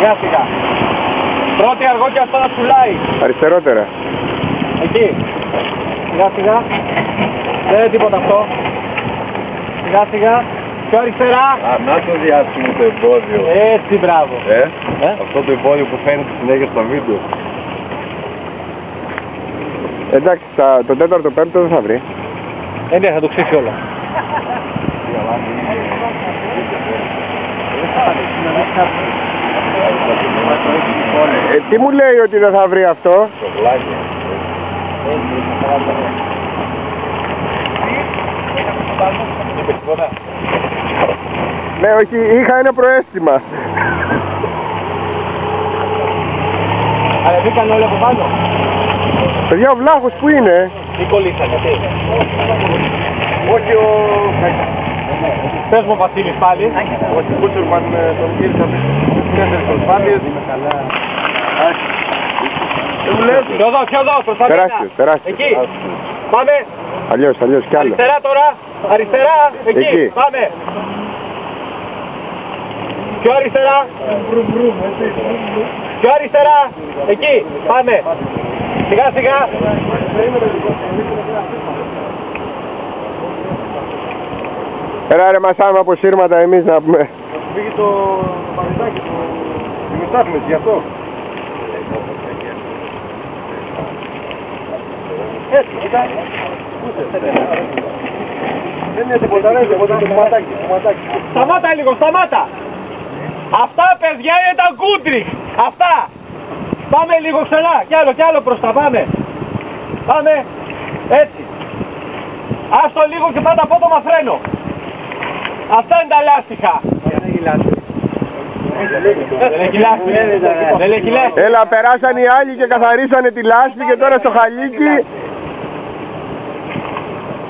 Σιγά σιγά. Πρώτη αργό και αυτό να πουλάει. Αριστερότερα. Εκεί. Σιγά σιγά. Δεν είναι τίποτα αυτό. Σιγά σιγά. Πιο αριστερά. Να το διάσχουμε το εμπόδιο. Έτσι, μπράβο. Αυτό το εμπόδιο που φαίνεται συνέχεια στο βίντεο. Εντάξει, το τέταρτο πέμπτο δεν θα βρει. Ναι, θα το ξύσει όλα. Τι μου λέει ότι δεν θα βρει αυτό? Ναι, όχι, είχα ένα προαίσθημα. Αλλά μπήκαν όλοι από πάνω. Παιδιά, ο βλάχος που είναι? Τι κολλήσαν, γιατί? Όχι ο... Πες μου Βασίλης πάλι. Όχι ο Κούτσουρμαν τον γύρισα τέσσερις προσπάθειες. Δεν μου λες. Πιο εδώ, προς τα μένα. Τεράστιος. Εκεί. Πάμε. Αλλιώς, κι άλλο. Αριστερά τώρα. Αριστερά. Εκεί. Πάμε. Πιο αριστερά. Πιο αριστερά. Εκεί. Πάμε. Σιγά σιγά. Έλα ρε, μασάμε από σύρματα εμείς να πούμε. Πήγε το παγιδάκι, το δημοσιεύμες γι' αυτό. Έτσι, κοίτα. Δεν είναι τίποτα, δεν είναι τίποτα, το ματάκι. Σταμάτα λίγο, σταμάτα. Αυτά παιδιά είναι τα κούντρι. Αυτά. Πάμε λίγο ξανά. Κι άλλο προς τα πάμε. Πάμε. Έτσι. Άστο λίγο και πάτα απότομα φρένο. Αυτά είναι τα λάστιχα. Δεν έχει λάσπη. Έλα, περάσαν οι άλλοι και καθαρίσανε τη λάσπη και τώρα στο χαλίκι.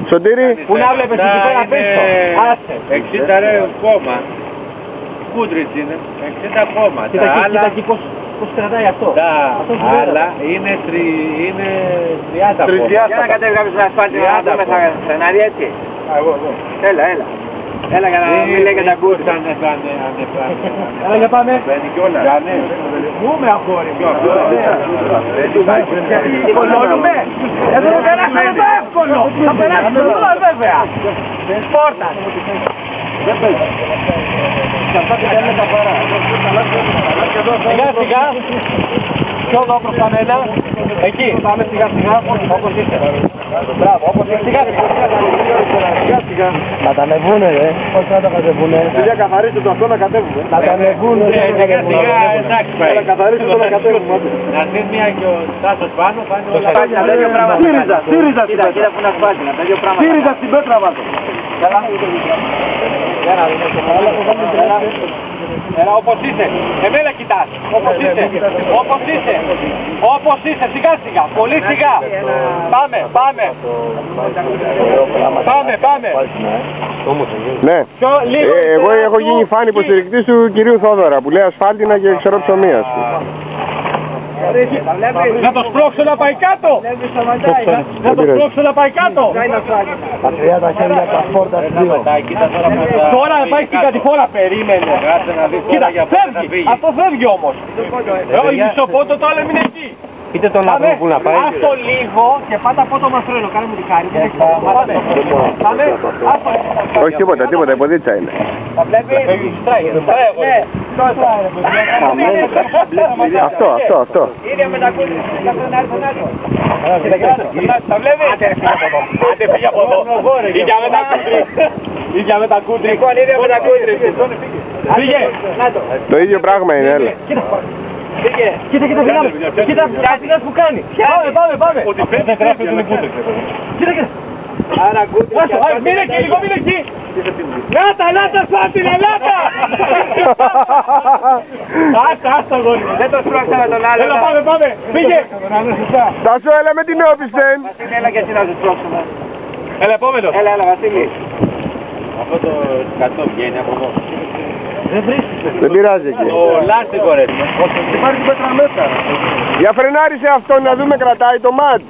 Σωτήρη. Πού να βλέπεις εκεί πέρα πίσω. Άσε. 60 ρε κόμμα. Κούντριτς είναι, 60 κόμμα. Κοίτα εκεί πώς κρατάει αυτό. Τα άλλα είναι 30 κόμμα. Για να κατέβει κάποιος στην ασφάλτη να δούμε θα φρενάρει έτσι. Εγώ. Έλα. Έλα για να μην λέει και τα κούτ. Έλα για πάμε. Μπαίνει κιόλας. Πού με αγόρι μου. Γιατί κολώνουμε. Εδώ το περάσαμε το εύκολο. Θα περάσουμε εδώ βέβαια. Σπόρτας. Δεν παίζει. Σιγά σιγά. Πιο εδώ προς τα μένα. Εκεί. Πάμε σιγά σιγά όπως είστε. Μπράβο, όπως είστε. Σιγά σιγά. Να τα ανεβούνε ρε. Πώς να τα κατεβούνε. Παιδιά καθαρίστε το αυτό να κατέβουμε. Να τα ανεβούνε. Σιγά σιγά εντάξει πάει. Να καθαρίστε το να κατέβουμε. Να έρθει μια και ο Τάσος πάνω πάνε όλα. Σύριζα. Κοίτα που να σπάσει. Σύριζα στην πέτρα βάζω. Έλα όπως είσαι, εμένα κοιτάς, όπως είσαι, σιγά σιγά, πολύ σιγά. Πάμε. Ναι, εγώ έχω γίνει φαν υποστηρικτής του κυρίου Θόδωρα που λέει ασφάλτινα και ξέρω ψωμία σου. Να το σπρώξω να πάει κάτω! Τα 30 χέρια τα φόρτα δύο. Τώρα να πάει στην κατηφόρα, περίμενε. Κοίτα, φεύγει, αυτό φεύγει όμως. Η μισοπότο το άλλο είναι εκεί. Είτε τον άνθρωπο που να πάει. Άστο λίγο και πάτα απότομα φρένο, κάνε μου τη χάρη. Πάμε, άστο. Όχι τίποτα, υποδίτσα είναι. Τα βλέπεις, Αυτό. ίδια με τα κούτρια, για τον άλλο. Τα βλέπεις. Άντε φύγε από εδώ. Ίδια με τα κούτρια. Λοιπόν, ίδια με τα κούτρια. Φύγε. Το ίδιο πράγμα είναι, έλα. Κοίτα, κοίτα, αυτές που κάνει. Πάμε. Ότι δεν τρέφει τον κούτρι. Κοίτα. Άρα κούτρι. Μείνε εκεί. Λάτα, Φάτινα, λάτα! Άστα, γόρι. Δεν το σπρώξα με τον άλλο. Έλα, πάμε. Πήγε. Τάσο, έλα με την όπισθεν. Βασίλη, έλα και εσύ να σου σπρώξουμε. Έλα, επόμενος. Έλα, Βασίλη. Αυτό το 100 βγαίνει από εδώ. Δεν βρίσκεις. Δεν πειράζει εκεί. Το λάστιχο ρε. Υπάρχει πέτρα μέσα. Για φρενάρισε αυτό να δούμε κρατάει το μάτ.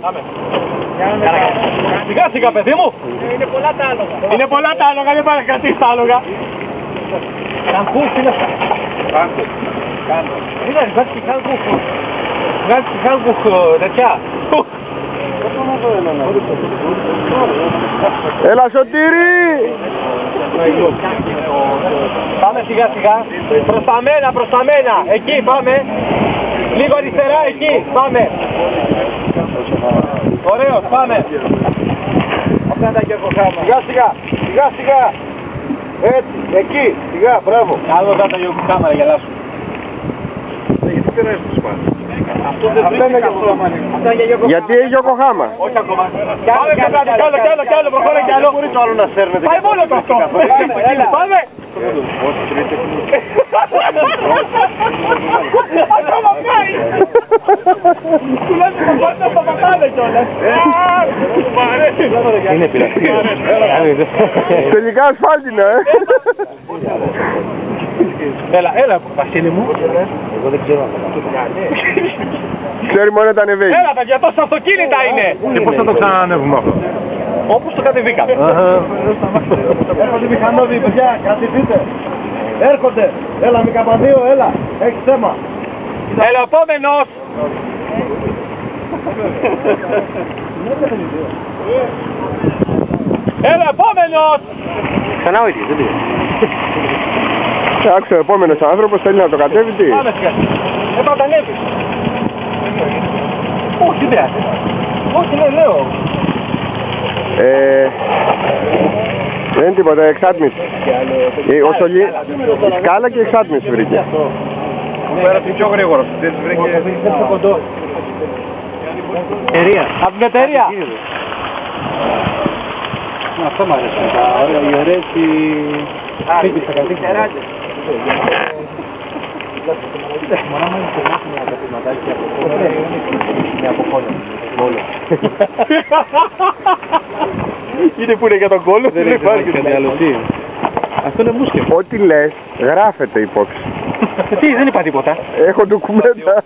Σιγά, παιδί μου. Είναι πολλά τα άλογα. Δεν πάει να κρατήσεις τα άλογα. Καμπούς είναι αυτά. Κοίτα, βγάζει και Χάνκουχ. Βγάζει και Χάνκουχ τέτοια. Έλα Σωτήρη! Πάμε σιγά σιγά. Προς τα μένα. Εκεί πάμε. Λίγο αριστερά εκεί. Πάμε. Ωραίος, πάμε. Αυτά είναι τα Γιωκοχάμα. Σιγά σιγά, σιγά σιγά. Έτσι, εκεί, σιγά, μπράβο. Άλλο θα τα Γιωκοχάμα να γελάσουν. Γιατί περνάει τους πάνε. Αυτό είναι Γιωκοχάμα. Γιατί έχει Γιωκοχάμα? Όχι ακόμα. Πάμε κι άλλο, προχώρα κι άλλο. Μπορεί το άλλο να σέρνετε. Πάει μόνο το αυτό. Πάμε. Ακόμα πάει. Τουλάχιστον το πάντα θα πατάνε κιόλας. Είναι πειραστή. Τελικά ασφάλτινα, Έλα, Βασίλη μου. Εγώ δεν ξέρω. Ξέρει μόνο τα ανεβαίνει. Έλα, παιδιά, τόσα αυτοκίνητα είναι. Και πώς θα το ξανανεύουμε αυτό? Όπως το κατεβήκαμε. Έρχονται οι μηχανόδοι, παιδιά, κατεβείτε. Έρχονται. Έλα, Μικαπανδίο, έλα. Έχεις θέμα. Έλα, επόμενος. Έλα, επόμενος. Ξανά ο ίδιος, δεν πήγε. Άκουσα, ο επόμενος άνθρωπος θέλει να το κατέβει, τι? Πάμε σιγά. Επαντανεύεις. Όχι, δεν πειράζει. Όχι, ναι, λέω. Δεν είναι τίποτα, εξάτμιση. Η σκάλα και η εξάτμιση βρήκε. Πέρασε πιο γρήγορα. Δεν τους βρήκε. Εταιρεία. Από την εταιρεία. Αυτό μ' αρέσει. Οι ωραίες φίγκες θα κατήξουν. Μόνο άμα είναι και μάθημα τα πηματάκια είναι από κόλλο. Είναι που είναι για τον κόλλο, δεν υπάρχει κάτι άλλο. Αυτό είναι μουσκε. Ό,τι λες, γράφεται υπόψη. Τι, δεν είπα τίποτα. Έχω ντοκουμέντα.